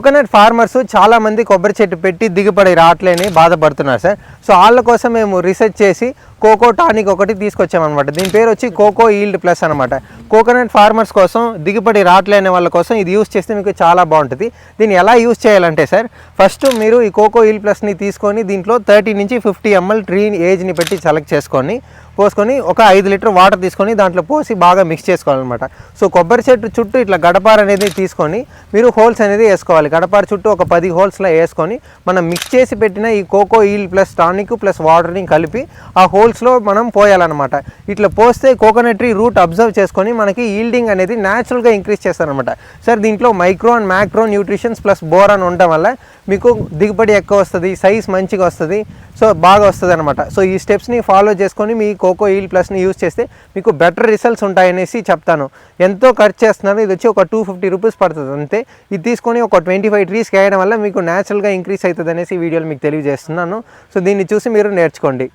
Coconut farmers చాలా మంది కొబ్బరి చెట్టు పెట్టి దిగుబడి రావట్లేని బాధపడుతున్నారు సార్. సో వాళ్ళ కోసం మేము రీసెర్చ్ చేసి కోకో టానిక్ ఒకటి తీసుకొచ్చామన్నమాట. దీని పేరు వచ్చి కోకో ఈల్డ్ ప్లస్ అనమాట. కోకోనట్ ఫార్మర్స్ కోసం దిగుబడి రావట్లేని వాళ్ళ కోసం ఇది యూస్ చేస్తే మీకు చాలా బాగుంటుంది. దీన్ని ఎలా యూస్ చేయాలంటే సార్, ఫస్ట్ మీరు ఈ కోకో ఈల్డ్ ప్లస్ని తీసుకొని దీంట్లో 30 నుంచి 50 ml ట్రీ ఏజ్ని పెట్టి సెలెక్ట్ చేసుకొని పోసుకొని ఒక 5 లీటర్ వాటర్ తీసుకొని దాంట్లో పోసి బాగా మిక్స్ చేసుకోవాలన్నమాట. సో కొబ్బరి చెట్టు చుట్టూ ఇట్లా గడపార అనేది తీసుకొని మీరు హోల్స్ అనేది వేసుకోవాలి. గడపార చుట్టూ ఒక 10 హోల్స్లో వేసుకొని మనం మిక్స్ చేసి పెట్టిన ఈ coco yield plus tonic plus వాటర్ని కలిపి ఆ హోల్స్లో మనం పోయాలన్నమాట. ఇట్లా పోస్తే కోకోనట్ ట్రీ రూట్ అబ్జర్వ్ చేసుకొని మనకి ఈల్డింగ్ అనేది న్యాచురల్గా ఇంక్రీజ్ చేస్తారనమాట. సార్ దీంట్లో micro and macro nutritions plus boron ఉండడం వల్ల మీకు దిగుబడి ఎక్కువ వస్తుంది, సైజ్ మంచిగా వస్తుంది, సో బాగా వస్తుంది అనమాట. సో ఈ స్టెప్స్ని ఫాలో చేసుకొని మీ కోకో ఈల్డ్ ప్లస్ని యూజ్ చేస్తే మీకు బెటర్ రిజల్ట్స్ ఉంటాయనేసి చెప్తాను. ఎంతో ఖర్చు చేస్తున్నారు, ఇది వచ్చి ఒక 250 రూపీస్ పడుతుంది అంతే. ఇది తీసుకొని ఒక 25 ట్రీస్కి వేయడం వల్ల మీకు న్యాచురల్గా ఇంక్రీజ్ అవుతుంది అనేసి ఈ వీడియోలో మీకు తెలియజేస్తున్నాను. సో దీన్ని చూసి మీరు నేర్చుకోండి.